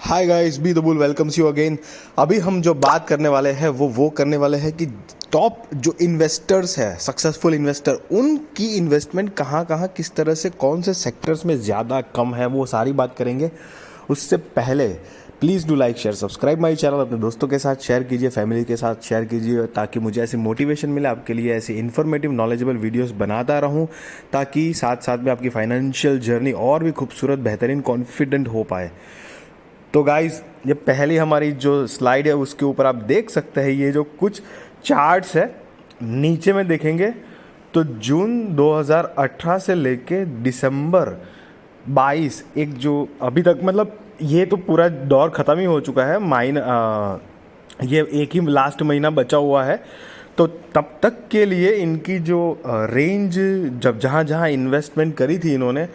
Hi guys, be the bull welcomes you again. अभी हम जो बात करने वाले हैं वो करने वाले हैं कि टॉप जो इन्वेस्टर्स है, सक्सेसफुल इन्वेस्टर, उनकी इन्वेस्टमेंट कहाँ कहाँ किस तरह से कौन से सेक्टर्स में ज़्यादा कम है, वो सारी बात करेंगे। उससे पहले please do like share subscribe my channel. अपने दोस्तों के साथ शेयर कीजिए, फैमिली के साथ शेयर कीजिए, ताकि मुझे ऐसी मोटिवेशन मिले आपके लिए ऐसी इन्फॉर्मेटिव नॉलेजेबल वीडियोस बनाता रहूं, ताकि साथ साथ में आपकी फाइनेंशियल जर्नी और भी खूबसूरत, बेहतरीन, कॉन्फिडेंट हो पाए। तो गाइज, ये पहली हमारी जो स्लाइड है उसके ऊपर आप देख सकते हैं ये जो कुछ चार्ट्स है। नीचे में देखेंगे तो जून 2018 से लेके दिसंबर 22 एक जो अभी तक, मतलब ये तो पूरा दौर ख़त्म ही हो चुका है। ये एक ही लास्ट महीना बचा हुआ है। तो तब तक के लिए इनकी जो रेंज, जब जहाँ जहाँ इन्वेस्टमेंट करी थी इन्होंने,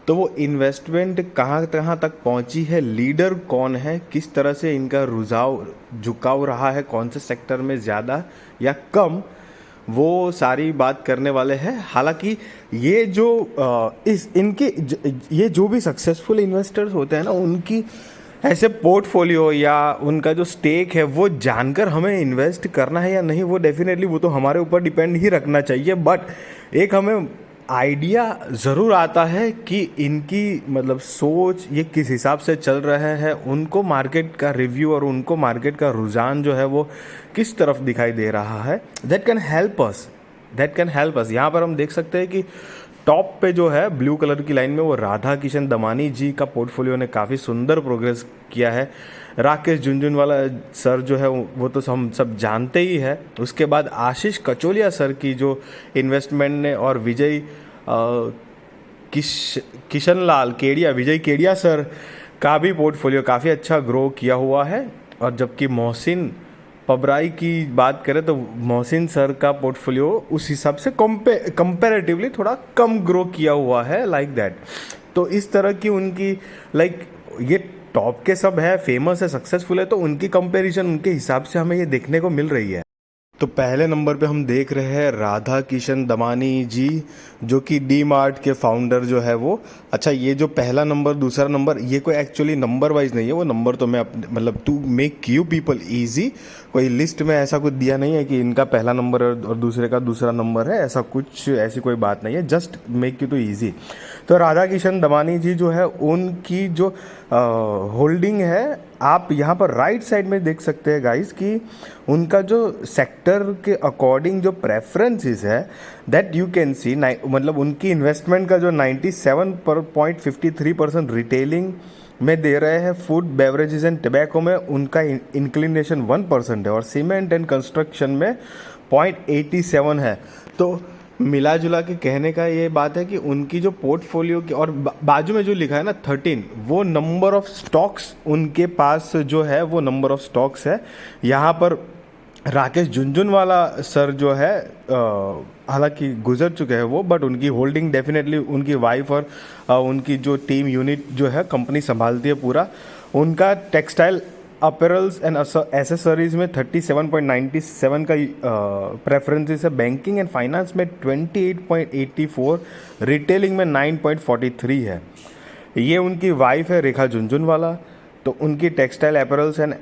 तो वो इन्वेस्टमेंट कहाँ कहाँ तक पहुँची है, लीडर कौन है, किस तरह से इनका रुझाव झुकाव रहा है, कौन से सेक्टर में ज़्यादा या कम, वो सारी बात करने वाले हैं। हालांकि ये जो ये जो भी सक्सेसफुल इन्वेस्टर्स होते हैं ना, उनकी ऐसे पोर्टफोलियो या उनका जो स्टेक है वो जानकर हमें इन्वेस्ट करना है या नहीं, वो डेफिनेटली वो तो हमारे ऊपर डिपेंड ही रखना चाहिए। बट एक हमें आइडिया ज़रूर आता है कि इनकी मतलब सोच ये किस हिसाब से चल रहा है, उनको मार्केट का रिव्यू और उनको मार्केट का रुझान जो है वो किस तरफ दिखाई दे रहा है। That can help us. यहाँ पर हम देख सकते हैं कि टॉप पे जो है ब्लू कलर की लाइन में वो राधा किशन दमानी जी का पोर्टफोलियो ने काफ़ी सुंदर प्रोग्रेस किया है। राकेश झुनझुनवाला सर जो है वो तो हम सब जानते ही है। उसके बाद आशीष कचोलिया सर की जो इन्वेस्टमेंट ने, और किशन लाल केडिया, विजय केडिया सर का भी पोर्टफोलियो काफ़ी अच्छा ग्रो किया हुआ है। और जबकि मोहसिन पबराई की बात करें तो मोहसिन सर का पोर्टफोलियो उस हिसाब से कंपैरेटिवली थोड़ा कम ग्रो किया हुआ है, लाइक दैट। तो इस तरह की उनकी ये टॉप के सब है, फेमस है, सक्सेसफुल है, तो उनकी कंपैरिजन उनके हिसाब से हमें ये देखने को मिल रही है। तो पहले नंबर पे हम देख रहे हैं राधा किशन दमानी जी, जो कि डी मार्ट के फाउंडर जो है वो। अच्छा, ये जो पहला नंबर दूसरा नंबर, ये कोई एक्चुअली नंबर वाइज नहीं है, वो नंबर तो मैं मतलब to make you people easy, कोई लिस्ट में ऐसा कुछ दिया नहीं है कि इनका पहला नंबर और दूसरे का दूसरा नंबर है, ऐसा कुछ, ऐसी कोई बात नहीं है, just make you to easy. तो राधा किशन दमानी जी जो है उनकी जो होल्डिंग है, आप यहाँ पर राइट साइड में देख सकते हैं गाइस कि उनका जो सेक्टर के अकॉर्डिंग जो प्रेफरेंसेस है, दैट यू कैन सी, मतलब उनकी इन्वेस्टमेंट का जो 97.53% रिटेलिंग में दे रहे हैं। फूड बेवरेजेस एंड टबैको में उनका इंक्लिनेशन 1% है, और सीमेंट एंड कंस्ट्रक्शन में 0.87 है। तो मिला जुला के कहने का ये बात है कि उनकी जो पोर्टफोलियो की, और बाजू में जो लिखा है ना 13, वो नंबर ऑफ स्टॉक्स उनके पास जो है वो नंबर ऑफ स्टॉक्स है। यहाँ पर राकेश झुनझुनवाला सर जो है हालांकि गुजर चुके हैं वो, बट उनकी होल्डिंग डेफिनेटली उनकी वाइफ और उनकी जो टीम यूनिट जो है कंपनी संभालती है पूरा। उनका टेक्सटाइल अपैरल्स एंड एसेसरीज में 37.97 का प्रेफरेंसेस है। बैंकिंग एंड फाइनेंस में 28.84, रिटेलिंग में 9.43 है। ये उनकी वाइफ है रेखा झुनझुनवाला। तो उनकी टेक्सटाइल अपैरल्स एंड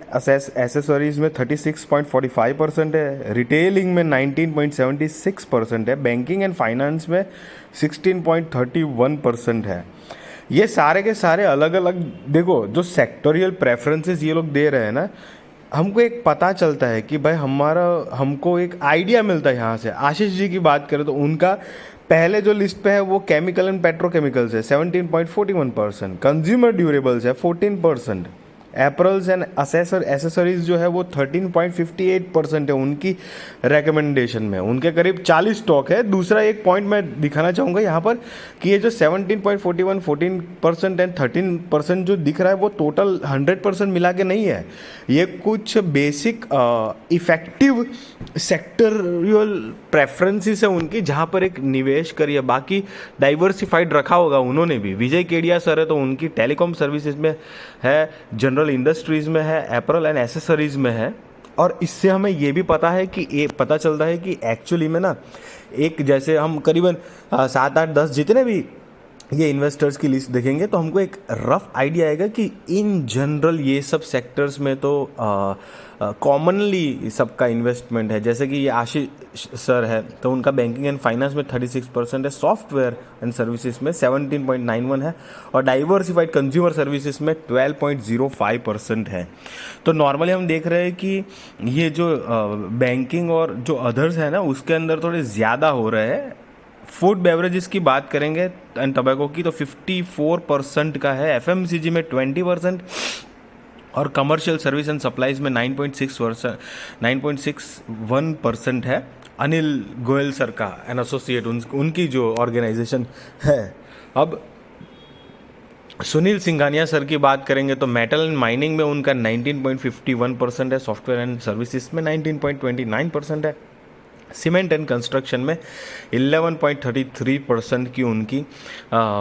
एसेसरीज में 36.45% है, रिटेलिंग में 19.76% है, बैंकिंग एंड फाइनेंस में 16.31% है। ये सारे के सारे अलग अलग, देखो जो सेक्टोरियल प्रेफरेंसेस ये लोग दे रहे हैं ना, हमको एक पता चलता है कि भाई हमको एक आइडिया मिलता है यहाँ से। आशीष जी की बात करें तो उनका पहले जो लिस्ट पे है वो केमिकल एंड पेट्रोकेमिकल्स है 17.41%, कंज्यूमर ड्यूरेबल्स है 14%, एपरल्स एंड एसेसरीज जो है वो 13.58% है उनकी रिकमेंडेशन में। उनके करीब 40 स्टॉक है। दूसरा एक पॉइंट मैं दिखाना चाहूँगा यहाँ पर कि ये जो 17.41, 14% एंड 13% जो दिख रहा है वो टोटल 100% मिला के नहीं है। ये कुछ बेसिक इफेक्टिव सेक्टरियल प्रेफरेंसेस है उनकी, जहाँ पर एक निवेश करिए। बाकी डाइवर्सिफाइड रखा होगा उन्होंने भी। विजय केडिया सर है तो उनकी टेलीकॉम सर्विसेज में है, जनरल इंडस्ट्रीज में है, एपरल एंड एसेसरीज में है। और इससे हमें ये भी पता है कि ये पता चलता है कि एक्चुअली में ना, एक जैसे हम करीबन 7, 8, 10 जितने भी ये इन्वेस्टर्स की लिस्ट देखेंगे तो हमको एक रफ आइडिया आएगा कि इन जनरल ये सब सेक्टर्स में तो कॉमनली सबका इन्वेस्टमेंट है। जैसे कि ये आशीष सर है तो उनका बैंकिंग एंड फाइनेंस में 36% है, सॉफ्टवेयर एंड सर्विसेज में 17.91 है और डाइवर्सिफाइड कंज्यूमर सर्विसेज में 12.05% है। तो नॉर्मली हम देख रहे हैं कि ये जो बैंकिंग और जो अदर्स है ना उसके अंदर थोड़े ज़्यादा हो रहे हैं। फूड बेवरेजेस की बात करेंगे एंड टबैको की तो 54% का है, एफएमसीजी में 20% और कमर्शियल सर्विस एंड सप्लाईज में 9.61% है। अनिल गोयल सर का एन एसोसिएट उनकी जो ऑर्गेनाइजेशन है। अब सुनील सिंघानिया सर की बात करेंगे तो मेटल एंड माइनिंग में उनका 19.51% है, सॉफ्टवेयर एंड सर्विसेज में 19.29% है, सीमेंट एंड कंस्ट्रक्शन में 11.33% की उनकी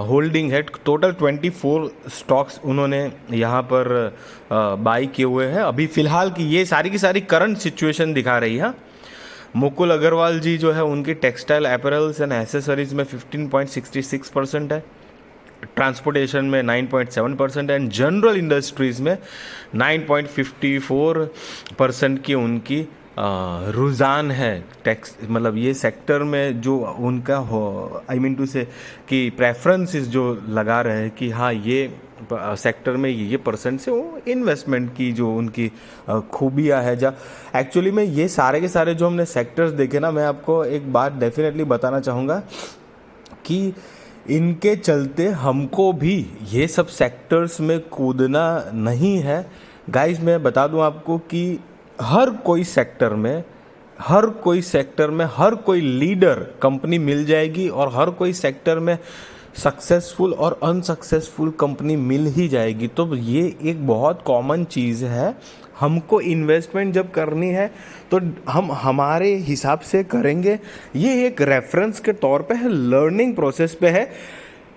होल्डिंग है। टोटल 24 स्टॉक्स उन्होंने यहाँ पर बाई किए हुए हैं अभी फ़िलहाल की। ये सारी की सारी करंट सिचुएशन दिखा रही है। मुकुल अग्रवाल जी जो है उनकी टेक्सटाइल अपैरल्स एंड एसेसरीज में 15.66% है, ट्रांसपोर्टेशन में 9.7% एंड जनरल इंडस्ट्रीज़ में 9.54% की उनकी रुझान है। टैक्स मतलब ये सेक्टर में जो उनका हो आई मीन टू से कि प्रेफरेंसेस जो लगा रहे हैं कि हाँ ये सेक्टर में ये परसेंट से वो इन्वेस्टमेंट की जो उनकी खूबियाँ है। जा एक्चुअली में ये सारे के सारे जो हमने सेक्टर्स देखे ना, मैं आपको एक बात डेफिनेटली बताना चाहूँगा कि इनके चलते हमको भी ये सब सेक्टर्स में कूदना नहीं है। गाइस मैं बता दूं आपको कि हर कोई सेक्टर में हर कोई लीडर कंपनी मिल जाएगी और हर कोई सेक्टर में सक्सेसफुल और अनसक्सेसफुल कंपनी मिल ही जाएगी। तो ये एक बहुत कॉमन चीज़ है। हमको इन्वेस्टमेंट जब करनी है तो हम हमारे हिसाब से करेंगे। ये एक रेफरेंस के तौर पे है, लर्निंग प्रोसेस पे है।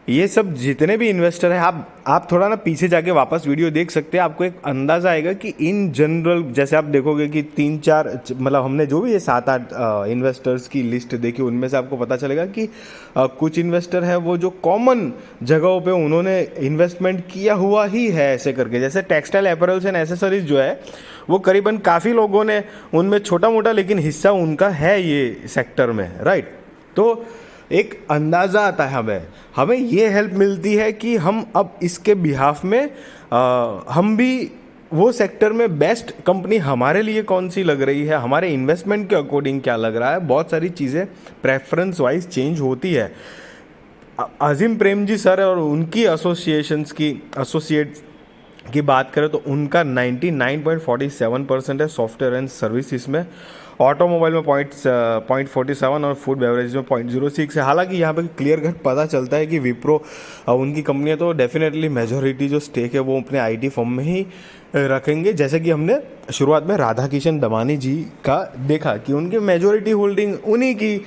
ये सब जितने भी इन्वेस्टर हैं, आप थोड़ा ना पीछे जाके वापस वीडियो देख सकते हैं, आपको एक अंदाज़ा आएगा कि इन जनरल जैसे आप देखोगे कि 3-4 मतलब हमने जो भी ये 7-8 इन्वेस्टर्स की लिस्ट देखी उनमें से आपको पता चलेगा कि कुछ इन्वेस्टर है वो जो कॉमन जगहों पे उन्होंने इन्वेस्टमेंट किया हुआ ही है ऐसे करके। जैसे टेक्सटाइल अपैरल्स एंड एसेसरीज जो है वो करीबन काफ़ी लोगों ने उनमें छोटा मोटा लेकिन हिस्सा उनका है ये सेक्टर में, राइट। तो एक अंदाज़ा आता है हमें ये हेल्प मिलती है कि हम अब इसके बिहाफ में हम भी वो सेक्टर में बेस्ट कंपनी हमारे लिए कौन सी लग रही है, हमारे इन्वेस्टमेंट के अकॉर्डिंग क्या लग रहा है। बहुत सारी चीज़ें प्रेफरेंस वाइज चेंज होती है। अजीम प्रेम जी सर और उनकी एसोसिएट्स की बात करें तो उनका 99.47% है सॉफ्टवेयर एंड सर्विसेज में, ऑटोमोबाइल में 0.47 और फूड बेवरेज में 0.06 है। हालांकि यहाँ पे क्लियर कट पता चलता है कि विप्रो उनकी कंपनियाँ तो डेफिनेटली मेजॉरिटी जो स्टेक है वो अपने आईटी फर्म में ही रखेंगे। जैसे कि हमने शुरुआत में राधा किशन दमानी जी का देखा कि उनकी मेजॉरिटी होल्डिंग उन्हीं की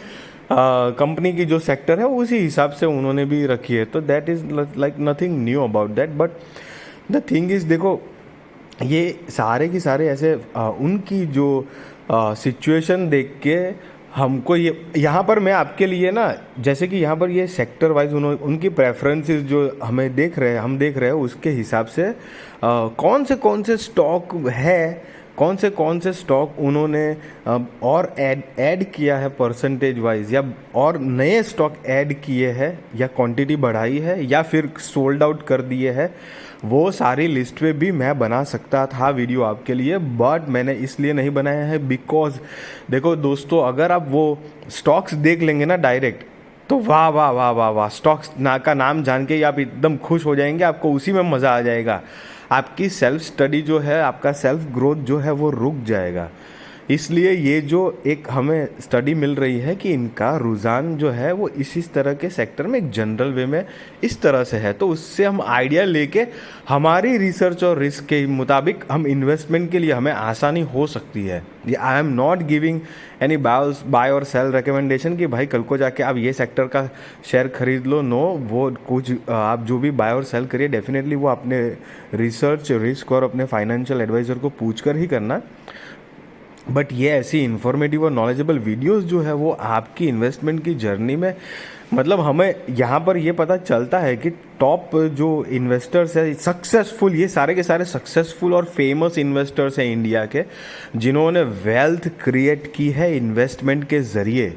कंपनी की जो सेक्टर है उसी हिसाब से उन्होंने भी रखी है। तो that is like nothing knew about that. But the thing is देखो ये सारे की सारे ऐसे उनकी जो सिचुएशन देख के हमको ये यहाँ पर मैं आपके लिए ना जैसे कि यहाँ पर ये सेक्टर वाइज उनकी प्रेफरेंसेस जो हम देख रहे हैं उसके हिसाब से कौन से स्टॉक है, कौन से स्टॉक उन्होंने और ऐड किया है परसेंटेज वाइज, या और नए स्टॉक ऐड किए हैं या क्वांटिटी बढ़ाई है या फिर सोल्ड आउट कर दिए हैं, वो सारी लिस्ट पे भी मैं बना सकता था वीडियो आपके लिए। बट मैंने इसलिए नहीं बनाया है बिकॉज देखो दोस्तों, अगर आप वो स्टॉक्स देख लेंगे ना डायरेक्ट तो वाह वाह वाह वाह वाह, स्टॉक्स का नाम जान के ही आप एकदम खुश हो जाएंगे, आपको उसी में मज़ा आ जाएगा। आपकी सेल्फ स्टडी जो है, आपका सेल्फ ग्रोथ जो है वो रुक जाएगा। इसलिए ये जो एक हमें स्टडी मिल रही है कि इनका रुझान जो है वो इसी तरह के सेक्टर में एक जनरल वे में इस तरह से है, तो उससे हम आइडिया लेके हमारी रिसर्च और रिस्क के मुताबिक हम इन्वेस्टमेंट के लिए हमें आसानी हो सकती है। I am not giving any buy और सेल रिकमेंडेशन कि भाई कल को जाके आप ये सेक्टर का शेयर खरीद लो। नो, वो कुछ आप जो भी बाय और सेल करिए डेफिनेटली वो अपने रिसर्च रिस्क और अपने फाइनेंशियल एडवाइज़र को पूछ कर ही करना। बट ये ऐसी इन्फॉर्मेटिव और नॉलेजेबल वीडियोस जो है वो आपकी इन्वेस्टमेंट की जर्नी में, मतलब हमें यहाँ पर ये पता चलता है कि टॉप जो इन्वेस्टर्स है सक्सेसफुल, ये सारे के सारे सक्सेसफुल और फेमस इन्वेस्टर्स हैं इंडिया के, जिन्होंने वेल्थ क्रिएट की है इन्वेस्टमेंट के ज़रिए।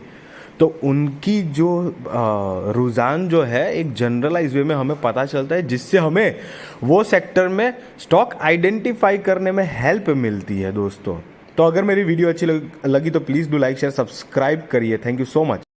तो उनकी जो रुझान जो है एक जनरलाइज वे में हमें पता चलता है, जिससे हमें वो सेक्टर में स्टॉक आइडेंटिफाई करने में हेल्प मिलती है दोस्तों। तो अगर मेरी वीडियो अच्छी लगी तो please do like share subscribe करिए। Thank you so much.